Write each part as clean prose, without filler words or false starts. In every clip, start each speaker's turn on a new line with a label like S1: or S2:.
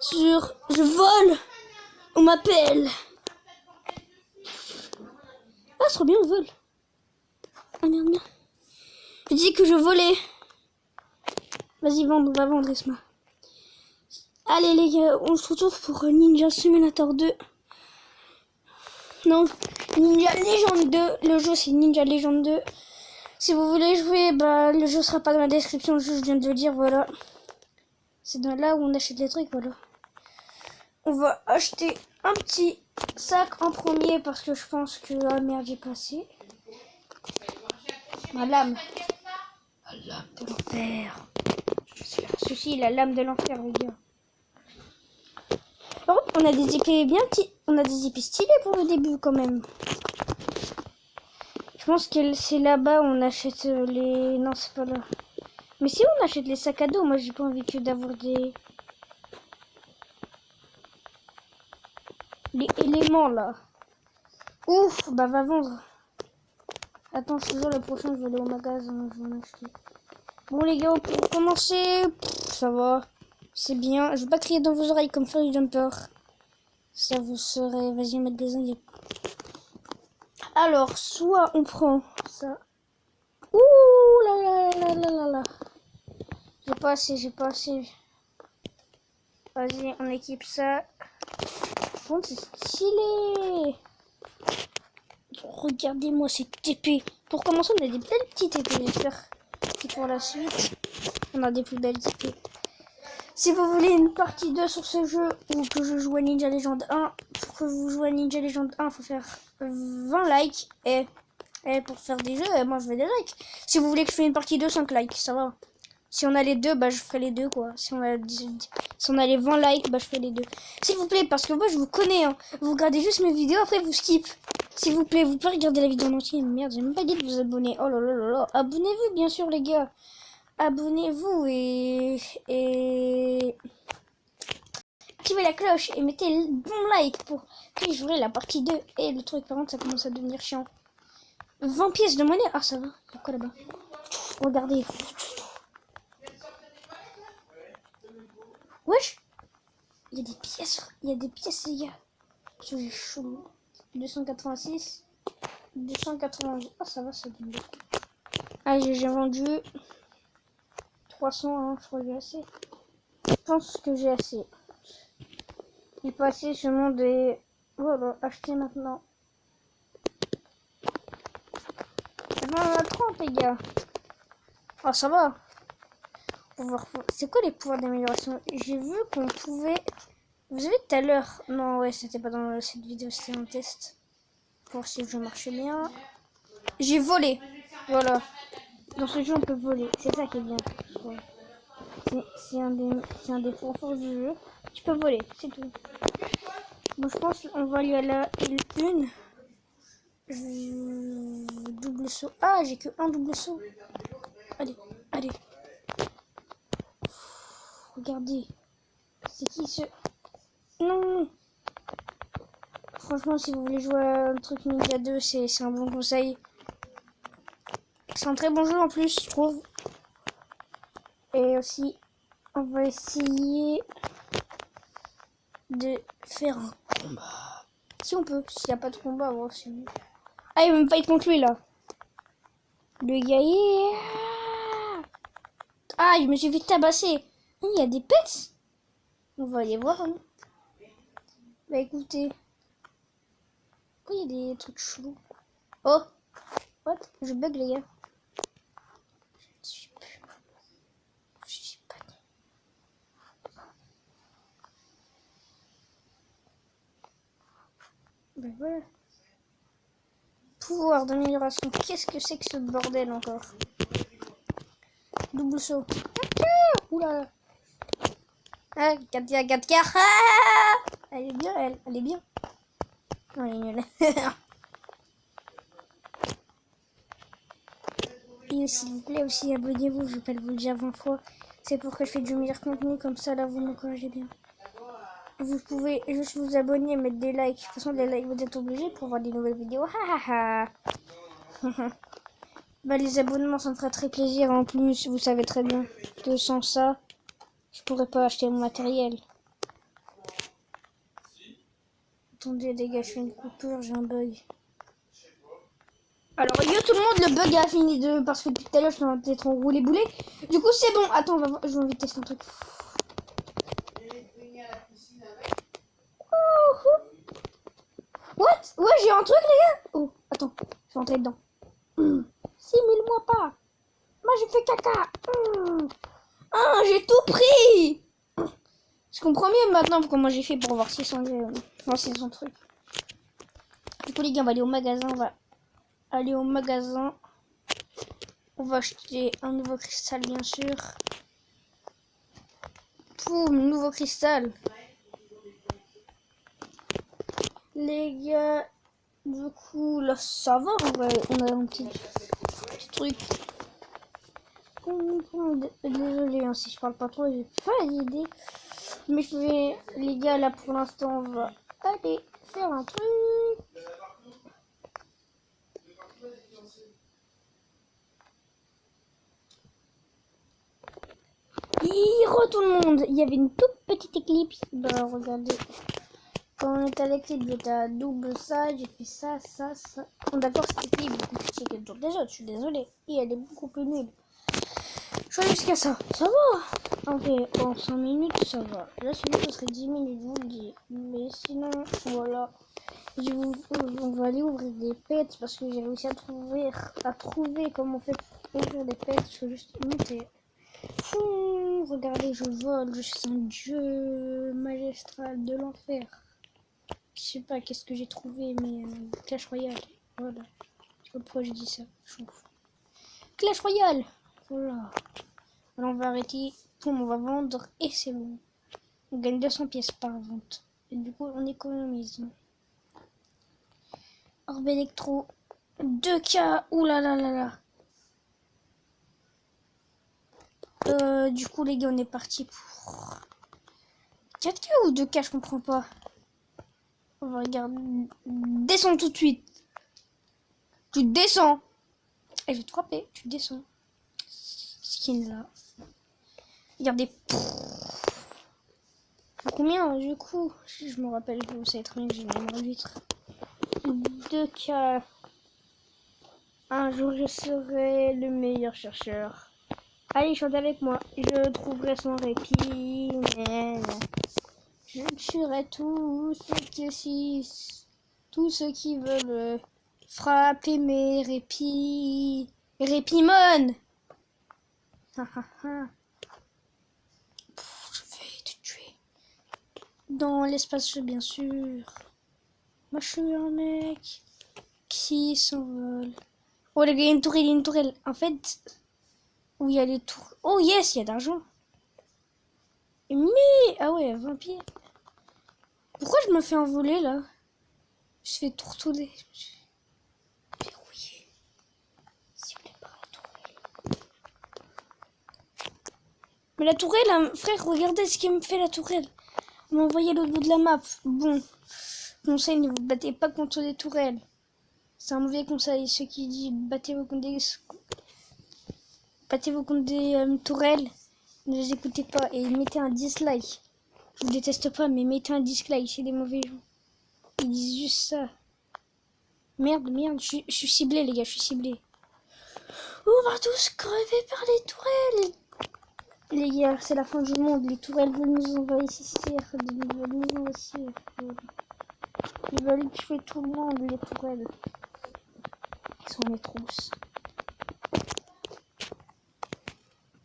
S1: sur je vole, on m'appelle. Ah, c'est trop bien, on vole. Ah merde, merde. Je dis que je volais. Vas-y, vendre, on va vendre, Isma. Allez les gars, on se retrouve pour Ninja Simulator 2. Non, Ninja Legend 2. Le jeu c'est Ninja Legend 2. Si vous voulez jouer, bah le jeu sera pas dans la description, je viens de le dire, voilà. C'est dans là où on achète les trucs, voilà. On va acheter un petit sac en premier parce que je pense que... Ah merde, j'ai passé. Ma lame. La lame de l'enfer. Ceci, la lame de l'enfer, les gars. Par contre, on a des épées bien petits. On a des épées stylées pour le début quand même. Je pense que c'est là-bas où on achète les... Non, c'est pas là. Mais si on achète les sacs à dos, moi j'ai pas envie que d'avoir des... Les éléments là. Ouf, bah va vendre. Attends, je te jure, le prochain je vais aller au magasin, je vais en acheter. Bon les gars, pour commencer, ça va. C'est bien. Je vais pas crier dans vos oreilles comme Furry Jumper. Ça vous serait... Vas-y, magasin, y a... Alors, soit on prend ça. Ouh là là là là là là. J'ai pas assez, j'ai pas assez. Vas-y, on équipe ça. Bon, c'est stylé. Regardez-moi cette épée. Pour commencer, on a des belles petites épées. J'espère que pour la suite, on a des plus belles épées. Si vous voulez une partie 2 sur ce jeu ou que je joue à Ninja Legend 1, pour que vous jouez à Ninja Legend 1, il faut faire 20 likes. Et pour faire des jeux, moi je veux des likes. Si vous voulez que je fasse une partie 2, 5 likes, ça va. Si on a les deux, bah je ferai les deux quoi. Si on a les 20 likes, bah je ferai les deux. S'il vous plaît, parce que moi je vous connais, hein. Vous regardez juste mes vidéos, après vous skippez. S'il vous plaît, vous pouvez regarder la vidéo en entier. Merde, j'ai même pas dit de vous abonner. Oh là là là là. Abonnez-vous bien sûr les gars. Abonnez-vous et activez la cloche et mettez le bon like pour que je jouerai la partie 2. Et le truc par contre ça commence à devenir chiant. 20 pièces de monnaie. Ah ça va. Il y a quoi là-bas? Regardez. Wesh. Il y a des pièces. Il y a des pièces les gars. C'est chaud. 286. 290. Ah ça va, c'est bien. Allez, j'ai vendu 300, hein, je crois que j'ai assez. Je pense que j'ai assez. J'ai pas assez seulement des... Voilà, acheter maintenant. On en a 30 les gars. Ah ça va. C'est quoi les pouvoirs d'amélioration? J'ai vu qu'on pouvait... Vous avez tout à l'heure... Non ouais, c'était pas dans cette vidéo, c'était un test. Pour voir si le jeu marchait bien. J'ai volé. Voilà. Dans ce jeu on peut voler. C'est ça qui est bien. Ouais. C'est un des points forts du jeu. Tu peux voler, c'est tout. Bon, je pense qu'on va aller à la une. Double saut. Ah, j'ai que un double saut. Allez, allez. Regardez. C'est qui ce... Non. Franchement, si vous voulez jouer à un truc Ninja 2, c'est un bon conseil. C'est un très bon jeu en plus, je trouve. Et aussi, on va essayer de faire un combat. Si on peut, s'il n'y a pas de combat, bon, c'est... Ah, il va me fight contre lui là. Le gars, ah, je me suis fait tabasser. Il y a des pets. On va aller voir. Hein. Bah écoutez. Pourquoi il y a des trucs chelous? Oh, what? Je bug les gars. Je suis pas... Ben voilà. Pouvoir d'amélioration. Qu'est-ce que c'est que ce bordel encore? Double saut. Oula. Ah, 4K. Ah, elle est bien, elle est bien. Non, elle est nulle. Et s'il vous plaît aussi, abonnez-vous. Je vais pas vous le dire 20 fois. C'est pour que je fais du meilleur contenu. Comme ça, là, vous m'encouragez bien. Vous pouvez juste vous abonner et mettre des likes. De toute façon, les likes, vous êtes obligés pour voir des nouvelles vidéos. Bah, les abonnements, ça me ferait très plaisir. En plus, vous savez très bien que sans ça, je pourrais pas acheter mon matériel. Attendez les gars, je fais une coupure, j'ai un bug. Alors yo tout le monde, le bug a fini de... Parce que depuis tout à l'heure je suis en train d'être enroulé boulet. Du coup c'est bon, attends, on va voir. Je vais envie de tester un truc. What? Ouais j'ai un truc les gars. Oh, attends, je vais entrer dedans. Simule-moi pas. Moi j'ai fait caca. Ah, j'ai tout pris. Je comprends mieux maintenant comment j'ai fait pour avoir 600 trucs. Du coup les gars, on va aller au magasin, on va acheter un nouveau cristal bien sûr. Poum, nouveau cristal. Les gars, du coup là ça va en vrai, on a un petit truc. Désolé hein, si je parle pas trop, j'ai pas d'idée. Mais je vais, les gars, là pour l'instant, on va aller faire un truc. Tout le monde, il y avait une toute petite éclipse. Bah regardez, quand on est à l'éclipse, j'étais à double ça, j'ai fait ça. Bon, d'accord, cette éclipse est plus petite que toutes les autres, je suis désolée. Et elle est beaucoup plus nulle. Je vais jusqu'à ça va. Ok, en 5 minutes, ça va. Là, sinon, ce serait 10 minutes, je vous le dis. Mais sinon, voilà. On va aller ouvrir des pets parce que j'ai réussi à trouver comment on fait pour ouvrir des pets. Je vais juste monter. Regardez, je vole, je suis un dieu magistral de l'enfer. Je sais pas qu'est-ce que j'ai trouvé, mais Clash Royale. Voilà. Je sais pas pourquoi je dis ça. Je m'en fous. Clash Royale. Voilà. Alors on va arrêter. Poum, on va vendre et c'est bon. On gagne 200 pièces par vente. Et du coup, on économise. Orbe électro. 2K. Ouh là là là là. Du coup, les gars, on est parti pour 4K ou 2K, je comprends pas. On va regarder. Descends tout de suite. Tu descends. Et je vais te frapper. Tu descends. Skin là. Regardez. Combien du coup? Je me rappelle, vous savez très bien que j'ai une mémoire d'huître. 2K. Un jour, je serai le meilleur chercheur. Allez, chante avec moi. Je trouverai son répit. Mais je tuerai tous ceux qui veulent frapper mes répits. Répimon. Je vais te tuer. Dans l'espace, bien sûr. Moi, je suis un mec qui s'envole. Oh, les gars, il y a une tourelle. En fait, où il y a les tours. Oh, yes, il y a d'argent. Mais, ah ouais, vampire. Pourquoi je me fais envoler, là? Je fais tourner. Je suis verrouillé. Ciblé par la tourelle. Mais la tourelle, hein, frère, regardez ce qu'il me fait, la tourelle. On m'a envoyé l'autre bout de la map. Bon, conseil, ne vous battez pas contre des tourelles. C'est un mauvais conseil. Ceux qui disent battez-vous contre des tourelles, ne les écoutez pas et mettez un dislike. Je vous déteste pas, mais mettez un dislike, c'est des mauvais gens. Ils disent juste ça. Merde, je suis ciblé, les gars, je suis ciblé. On va tous crever par les tourelles. Les gars, c'est la fin du monde. Les tourelles veulent nous envahir. Ils veulent nous envahir. Ils veulent tuer tout le monde, les tourelles. Ils sont mes trousses.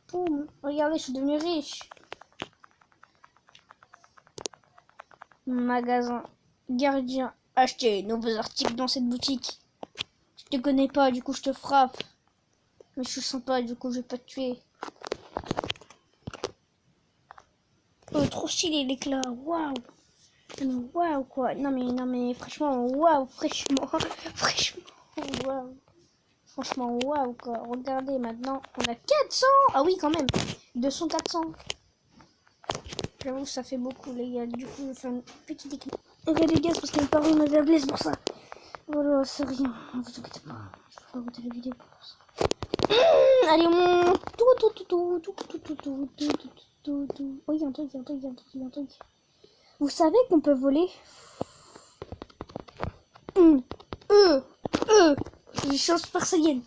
S1: Boum. Regardez, je suis devenu riche. Magasin. Gardien. Acheter nouveaux articles dans cette boutique. Je te connais pas, du coup je te frappe. Mais je suis sympa, du coup je vais pas te tuer. Oh, trop stylé l'éclat. Waouh. Waouh quoi. Non mais franchement, waouh, fraîchement. Fraîchement, waouh. Franchement, waouh quoi. Regardez maintenant, on a 400. Ah oui, quand même. 200, 400. J'avoue, ça fait beaucoup, les gars. Du coup, je vais faire une petite équipe. Ok, les gars, c'est parce qu'il me paraît ma faiblesse pour ça. Voilà, c'est rien. Ne vous inquiétez pas. Je vais pas arrêter la vidéo pour ça. Allez, on monte. Oh, il y a un truc. Vous savez qu'on peut voler? Hum, J'ai chance super saiyenne.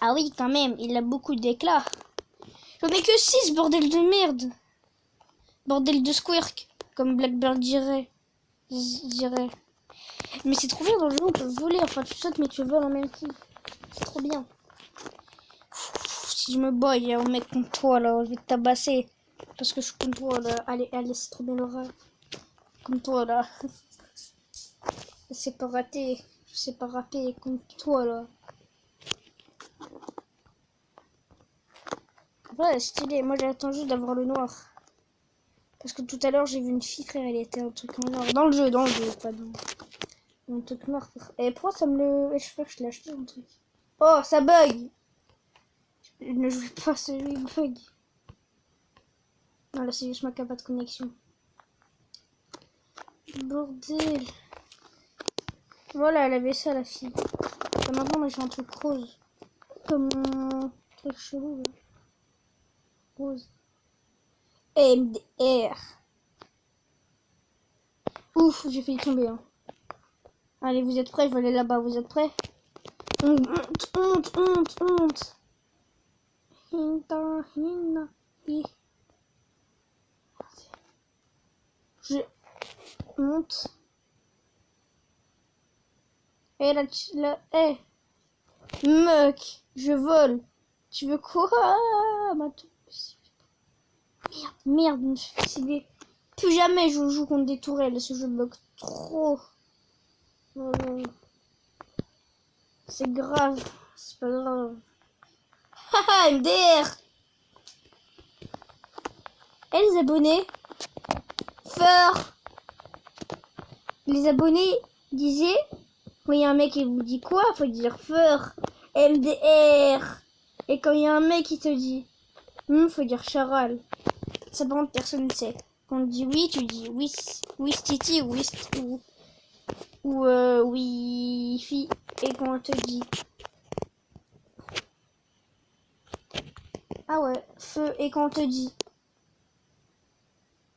S1: Ah oui, quand même, il a beaucoup d'éclat. J'en ai que 6, bordel de merde. Bordel de squirk, comme Blackbird dirait. Mais c'est trop bien dans le jeu, on peut voler. Enfin, tu sautes, mais tu voles en même temps. C'est trop bien. Si je me bats, il y a un mec contre toi, là. Je vais te tabasser. Parce que je suis contre toi, là. Allez, c'est trop bien, Laura. Comme toi, là. C'est pas raté. Je sais pas rater contre toi, là. Ouais, stylé. Moi, j'attends juste d'avoir le noir. Parce que tout à l'heure, j'ai vu une fille, frère, elle était un truc en noir. Dans le jeu, pas dans... Un truc noir, frère. Et pourquoi ça me le... Je l'ai acheté, un truc. Oh, ça bug. Je ne jouais pas, celui bug. Non, là, c'est juste ma capa de connexion. Bordel. Voilà, elle avait ça, la fille. Et maintenant, moi, j'ai un truc rose. Comme un truc chelou, là. Rose. MDR. Ouf, j'ai failli tomber. Hein. Allez, vous êtes prêts? Je vais aller là-bas. Vous êtes prêts? Honte. Je monte. Et là, mec, je vole. Tu veux quoi? Merde, je me suis fait. Plus jamais je joue contre des tourelles. Ce jeu bloque trop. Voilà. C'est grave. C'est pas grave. Haha, MDR. Et les abonnés? Feur. Les abonnés disaient, quand il y a un mec qui vous dit quoi, faut dire feur. MDR. Et quand il y a un mec qui te dit, faut dire charal. Ça par contre personne ne sait. Quand on dit oui, tu dis oui, titi, oui, ou oui, fi. Et quand on te dit ah ouais, feu. Et quand on te dit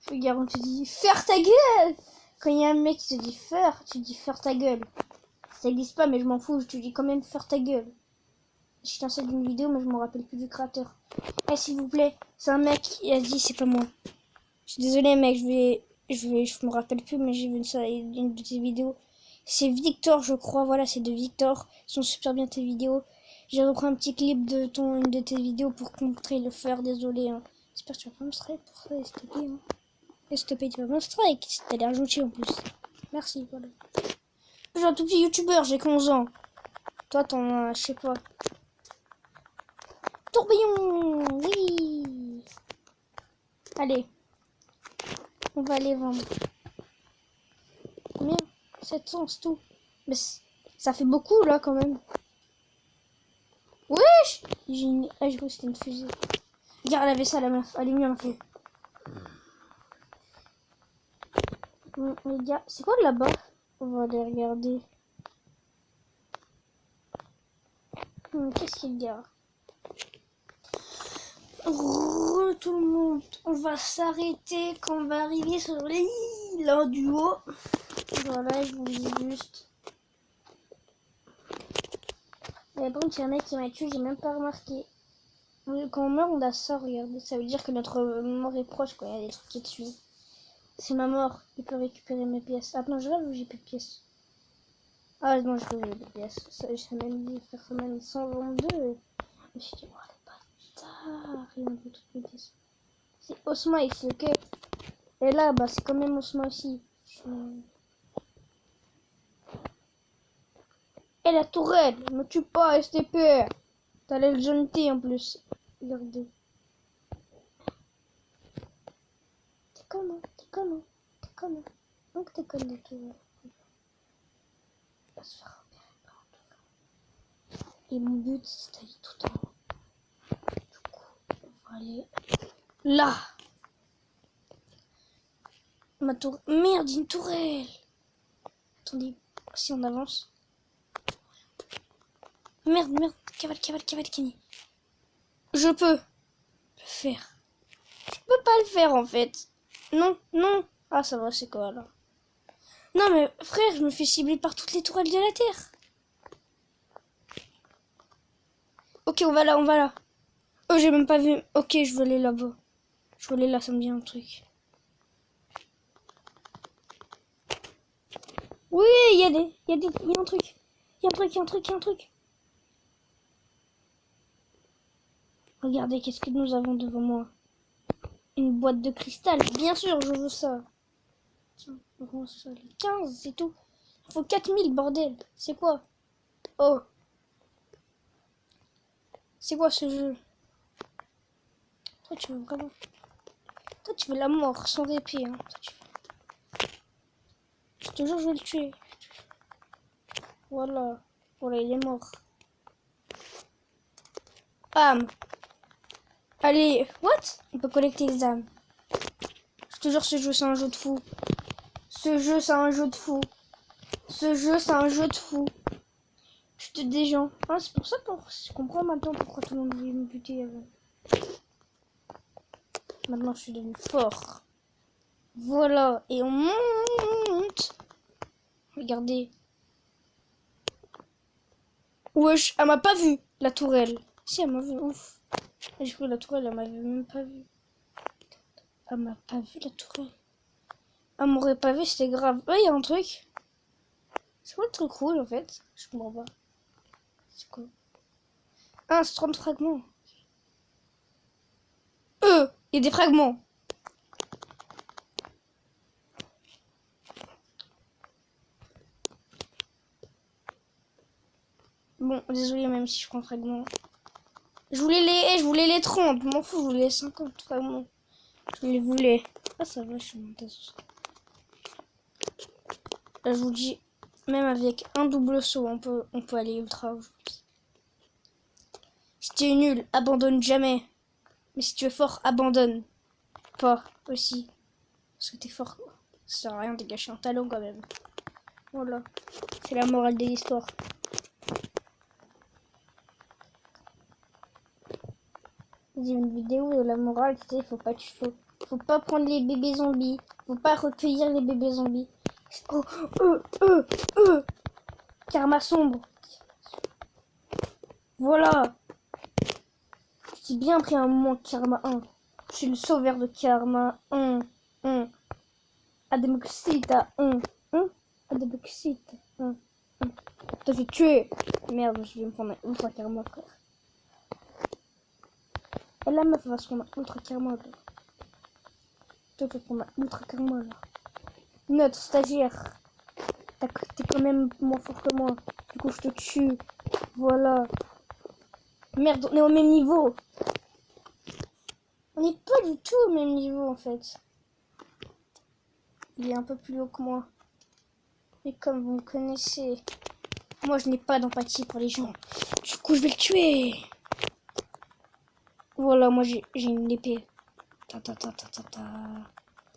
S1: feu, gare, on te dit faire ta gueule. Quand il y a un mec qui te dit faire, tu dis faire ta gueule. Ça existe pas, mais je m'en fous, je te dis quand même faire ta gueule. Je t'enseigne d'une vidéo, mais je me rappelle plus du créateur. Eh, s'il vous plaît, c'est un mec qui a dit, c'est pas moi. Je suis désolé, mec, je me rappelle plus, mais j'ai vu ça, une de tes vidéos. C'est Victor, je crois, voilà, c'est de Victor. Ils sont super bien tes vidéos. J'ai repris un petit clip de une de tes vidéos pour montrer le faire, désolé. Hein. J'espère que tu vas pas me strike pour ça, s'il te plaît. Hein. Et s'il te plaît, tu vas pas me strike, t'as l'air gentil en plus. Merci, voilà. Je suis un tout petit youtubeur, j'ai 11 ans. Toi, t'en as, je sais pas. Tourbillon, oui. Allez, on va aller vendre. Combien? 700, c'est tout. Mais ça fait beaucoup, là, quand même. Wesh! Je crois que c'était une fusée. Regarde, elle avait ça, la meuf. Elle est mignonne, en fait. Les gars, c'est quoi là-bas? On va aller regarder. Qu'est-ce qu'il y a? Tout le monde, on va s'arrêter quand on va arriver sur l'île là du haut. Voilà, je vous dis juste. Mais bon, il y a un mec qui m'a tué, j'ai même pas remarqué. Quand on meurt, on a ça, regardez. Ça veut dire que notre mort est proche, quoi. Il y a des trucs qui dessus. C'est ma mort. Il peut récupérer mes pièces. Ah non, je rêve ou j'ai plus de pièces? Ah non, je rêve, j'ai des pièces. Ça même dit faire ça même 122. Je me suis dit, oh les bâtards. Il me toutes mes pièces. C'est Osma ici, ok? Et là, bah, c'est quand même Osma aussi. Et la tourelle, me tue pas, STP. T'as l'air gentil en plus. Regardez. T'es comment? Donc t'es comme la tourelle. Pas se faire repérer par la tourelle. Et mon but, c'est d'aller tout en haut. Du coup, on va aller là. Ma tour... Merde, une tourelle. Attendez, si on avance. Merde, cavale, Kenny. Je peux le faire. Je peux pas le faire en fait. Non. Ah, ça va, c'est quoi là? Non mais frère, je me fais cibler par toutes les tourelles de la Terre. Ok, on va là, on va là. Oh, j'ai même pas vu. Ok, je veux aller là-bas. Je veux aller là, ça me dit un truc. Oui, il y a un truc. Il y a un truc, il y a un truc, il y a un truc. Regardez, qu'est-ce que nous avons devant moi? Une boîte de cristal. Bien sûr, je veux ça. Tiens, on prend ça, les 15, c'est tout. Il faut 4000, bordel. C'est quoi? Oh. C'est quoi ce jeu? Toi, tu veux vraiment... Toi, tu veux la mort sans répit. Hein. Je te jure, je vais le tuer. Voilà. Voilà, il est mort. Bam. Allez, what? On peut collecter les âmes. Je te jure, ce jeu, c'est un jeu de fou. Ce jeu, c'est un jeu de fou. Ce jeu, c'est un jeu de fou. Je te dis, gens. Ah, c'est pour ça que je comprends maintenant pourquoi tout le monde voulait me buter avant. Maintenant, je suis devenu fort. Voilà. Et on monte. Regardez. Wesh, elle m'a pas vu, la tourelle. Si, elle m'a vu, ouf. J'ai cru que la tourelle, elle m'avait même pas vu. Elle m'a pas vu, la tourelle. Elle m'aurait pas vu, c'était grave. Ouais, il y a un truc. C'est quoi le truc rouge, en fait? Je comprends pas. C'est quoi? Ah, c'est 30 fragments. Il y a des fragments. Bon, désolé, même si je prends fragments. Je voulais les 30. Je m'en fous, je voulais les 50 fragments. Je les voulais. Ah, ça va, je suis montée sur ça. Là, je vous dis, même avec un double saut, on peut aller ultra aujourd'hui. Si tu es nul, abandonne jamais. Mais si tu es fort, abandonne pas aussi. Parce que t'es fort, quoi. Ça sert à rien de gâcher un talent quand même. Voilà. C'est la morale de l'histoire. J'ai une vidéo de la morale, tu sais, faut pas prendre les bébés zombies. Faut pas recueillir les bébés zombies. Oh, Karma sombre. Voilà. J'ai bien pris un moment Karma 1. Je suis le sauveur de Karma 1. Ademexita 1. Ademexita 1. Toi, je vais tuer. Merde, je vais me prendre un ultra Karma, frère. Et la meuf va se prendre un ultra Karma, là. Toi, tu vas prendre un ultra Karma, là. Notre stagiaire. T'es quand même moins fort que moi. Du coup, je te tue. Voilà. Merde, on est au même niveau. On n'est pas du tout au même niveau, en fait. Il est un peu plus haut que moi. Mais comme vous me connaissez, moi, je n'ai pas d'empathie pour les gens. Du coup, je vais le tuer. Voilà, moi, j'ai une épée.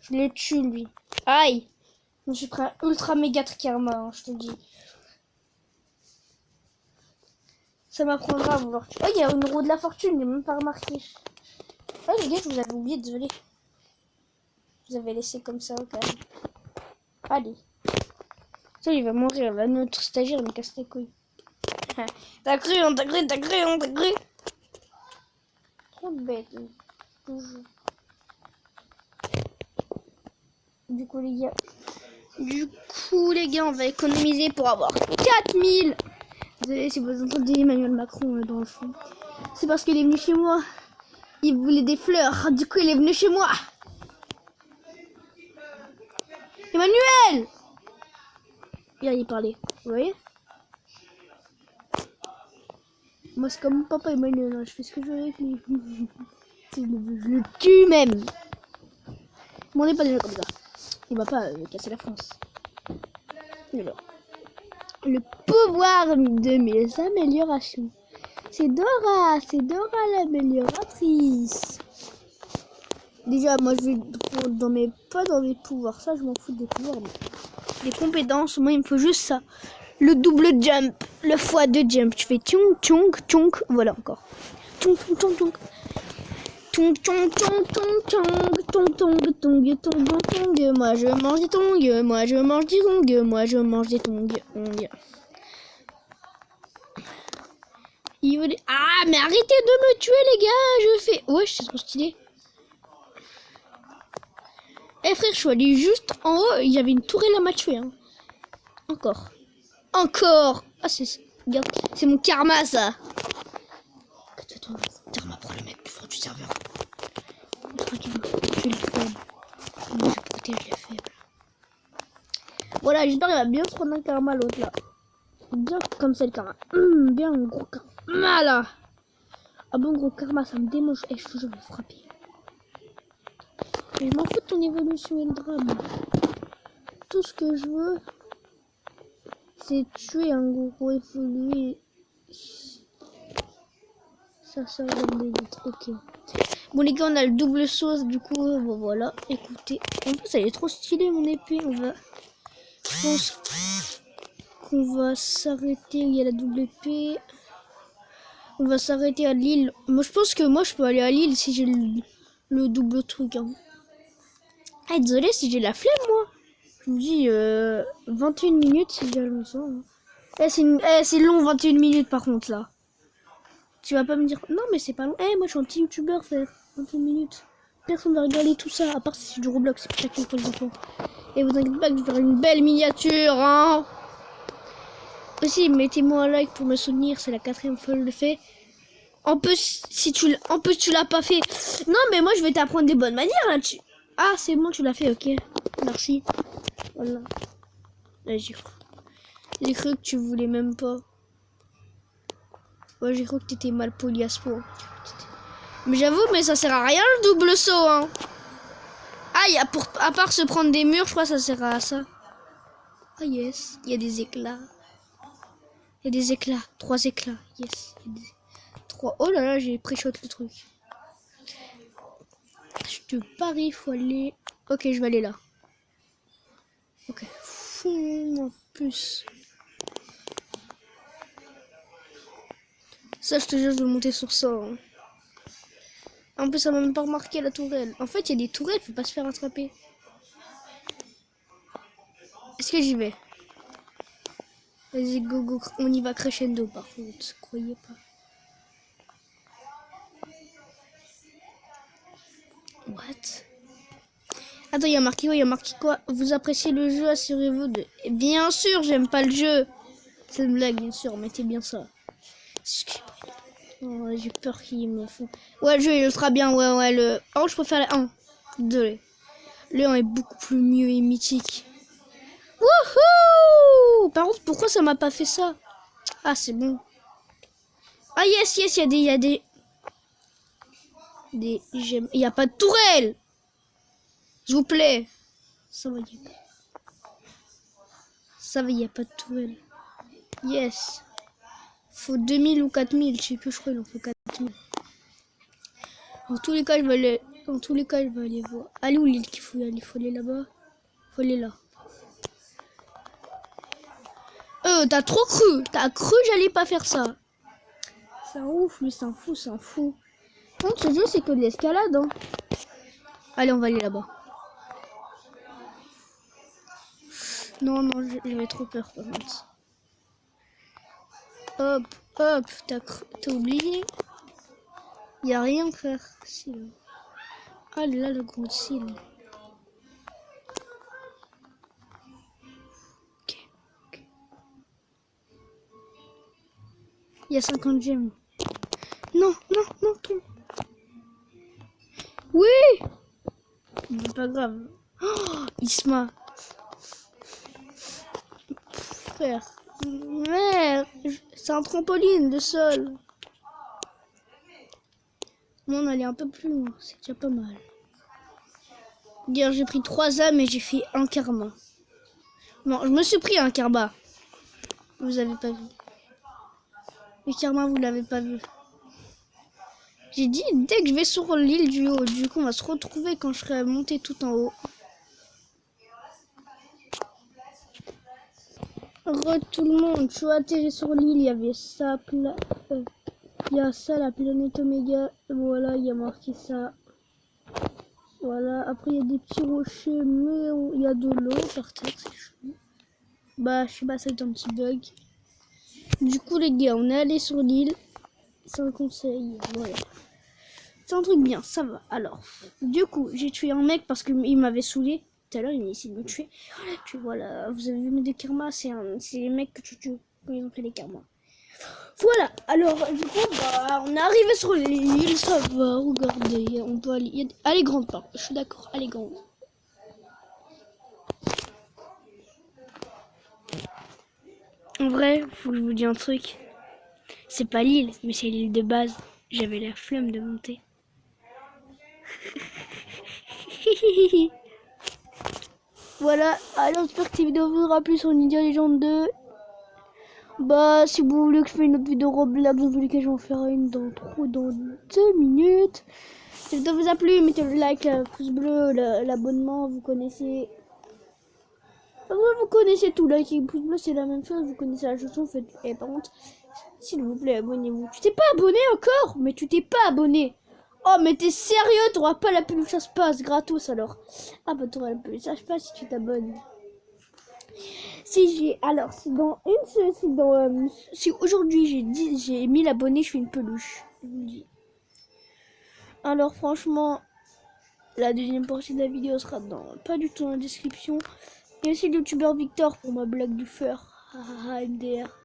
S1: Je le tue, lui. Aïe. Je me suis pris un ultra méga karma, hein, je te dis. Ça m'apprendra à vouloir tuer. Oh, il y a une roue de la fortune, j'ai même pas remarqué. Oh, les gars, je vous avais oublié, désolé. Je vous avais laissé comme ça, quand même. Allez. Ça, il va mourir, là, notre stagiaire, il me casse les couilles. T'as cru. Trop bête, toujours. Du coup, les gars, on va économiser pour avoir 4000. Désolé si vous entendez Emmanuel Macron dans le fond. C'est parce qu'il est venu chez moi. Il voulait des fleurs. Du coup, il est venu chez moi. Emmanuel! Il parlait. Vous voyez? Moi, c'est comme mon papa Emmanuel. Hein. Je fais ce que je veux avec lui. Si je le veux, je le tue même. On n'est pas déjà comme ça. Il va pas casser la France. Alors, le pouvoir de mes améliorations. C'est Dora l'amélioratrice. Déjà, moi je vais pas dans mes pouvoirs. Ça, je m'en fous des pouvoirs. Mais les compétences, moi il me faut juste ça. Le double jump, le x2 jump. Tu fais tchong, tchong, tchong. Voilà encore. Tchong, tchong, tchong, tchong. Tong tong tong tong tong tong tong tong tong tong. Moi je mange des tongs, moi je mange des tongs, moi je mange des tongs. Il veut des... Ah mais arrêtez de me tuer les gars, je fais... Ouais c'est trop stylé. Eh frère, je suis allé juste en haut, il y avait une tourelle à m'a tué. Hein. Encore. Encore. Ah regarde, c'est mon karma ça. Karma pour le mec plus fort du serveur. Tranquille, je le fais. Moi je protège les faibles. Voilà, j'espère qu'il va bien se prendre un karma l'autre là. Bien comme ça le karma. Bien un gros karma là. Ah bon gros karma, ça me démange. Eh, je te jure, je vais frapper. Mais je m'en fous de ton évolution et le drame. Tout ce que je veux, c'est tuer un gros évolué. Ça va me vite. Ok. Bon les gars, on a le double sauce du coup. Bon voilà, écoutez. En plus, elle est trop stylée mon épée. Je pense qu'on va s'arrêter. Il y a la double épée. On va s'arrêter à l'île. Moi, je pense que moi, je peux aller à l'île si j'ai le double truc. Hein. Ah, désolé si j'ai la flemme, moi. Je me dis 21 minutes, c'est déjà longtemps. Hein. C'est long, 21 minutes, par contre, là. Tu vas pas me dire... Non, mais c'est pas long. Moi, je suis un petit youtubeur, frère. 21 minutes. Personne va regarder tout ça, à part si c'est du Roblox. C'est chacun pour les enfants. Et vous inquiétez pas que je vais faire une belle miniature, hein. Aussi, mettez-moi un like pour me soutenir. C'est la 4e fois que je le fais. En plus, tu l'as pas fait. Non, mais moi, je vais t'apprendre des bonnes manières, là. Ah, c'est bon, tu l'as fait, ok. Merci. Voilà. Là, j'ai cru que tu voulais même pas. Ouais, j'ai cru que t'étais mal poli à ce point. Mais j'avoue, mais ça sert à rien le double saut, hein. Ah, à part se prendre des murs, je crois que ça sert à ça. Ah, yes. Il y a des éclats. Il y a des éclats. 3 éclats. Yes. 3. Oh là là, j'ai pré-shot le truc. Je te parie, il faut aller... Ok, je vais aller là. Ok. En plus. Ça, je te jure, je vais monter sur ça. Hein. En plus, ça m'a même pas remarqué la tourelle. En fait, il y a des tourelles, faut pas se faire attraper. Est-ce que j'y vais? Vas-y, go, go. On y va crescendo, par contre. Croyez pas. What? Attends, il y a marqué quoi? Vous appréciez le jeu, assurez-vous de... Bien sûr, j'aime pas le jeu. C'est une blague, bien sûr, mettez bien ça. Oh, j'ai peur qu'il me font... Ouais, le jeu, il sera bien, ouais, le... Oh, je préfère le 1. Désolé. Le 1 est beaucoup plus mieux et mythique. Wouhou! Par contre, pourquoi ça m'a pas fait ça? Ah, c'est bon. Ah, yes, il y a des... Il y a pas de tourelle! S'il vous plaît. Ça va, il y a pas de tourelle. Yes. Faut 2000 ou 4000, je sais plus, je crois qu'il en faut 4000. En tous les cas, je vais aller voir. Allez où l'île qu'il faut y aller? Il faut aller là-bas. Faut aller là. T'as trop cru. T'as cru que j'allais pas faire ça. C'est un ouf, lui, c'est un fou. Contre ce jeu, c'est que de l'escalade. Hein. Allez, on va aller là-bas. Non, j'avais trop peur par contre. Hop, t'as oublié. Y a rien, frère. Si, là. Ah là, le gros cil. Ok. Il y a 50 gemmes. Non, tombe. Oui. C'est pas grave. Oh, Isma. Frère. Merde. C'est un trampoline, le sol. Bon, on allait un peu plus loin. C'est déjà pas mal. D'ailleurs, j'ai pris 3 âmes et j'ai fait un karma. Non, je me suis pris un karma. Vous avez pas vu. Le karma, vous l'avez pas vu. J'ai dit, dès que je vais sur l'île du haut, du coup, on va se retrouver quand je serai monté tout en haut. Tout le monde, je suis atterri sur l'île, il y avait ça, Il y a ça, la planète Oméga. Voilà, il y a marqué ça. Voilà, après il y a des petits rochers, mais il y a de l'eau par terre, c'est chaud. Bah, je sais pas, c'est un petit bug. Du coup, les gars, on est allé sur l'île. C'est un conseil, voilà. C'est un truc bien, ça va. Alors, du coup, j'ai tué un mec parce qu'il m'avait saoulé. Tout à l'heure, il a essayé de me tuer. Puis voilà, vous avez vu mes deux karmas, c'est les mecs que tu tues quand ils ont fait les karmas. Voilà, alors du coup, bah, on est arrivé sur l'île, ça va, regardez, on peut aller... Elle est grande, pas, je suis d'accord, elle est grande. En vrai, faut que je vous dise un truc. C'est pas l'île, mais c'est l'île de base. J'avais la flemme de monter. Voilà, alors j'espère que cette vidéo vous aura plu sur Ninja Legend 2. Bah, si vous voulez que je fasse une autre vidéo Roblox, dans tous les cas, je vais en faire une dans 2 minutes. Si la vidéo vous a plu, mettez le like, le pouce bleu, l'abonnement, vous connaissez. Vous connaissez tout, like et pouce bleu, c'est la même chose, vous connaissez la chanson, faites. Et par contre, s'il vous plaît, abonnez-vous. Tu t'es pas abonné encore? Mais tu t'es pas abonné. Oh, mais t'es sérieux? T'auras pas la pub, ça se passe gratos alors. Ah, bah, t'auras la pub, ça se passe si tu t'abonnes. Si aujourd'hui j'ai 1000 abonnés, je fais une peluche. Je vous le dis. Alors franchement, la deuxième partie de la vidéo sera pas du tout dans la description. Et aussi le youtubeur Victor pour ma blague du fur. MDR.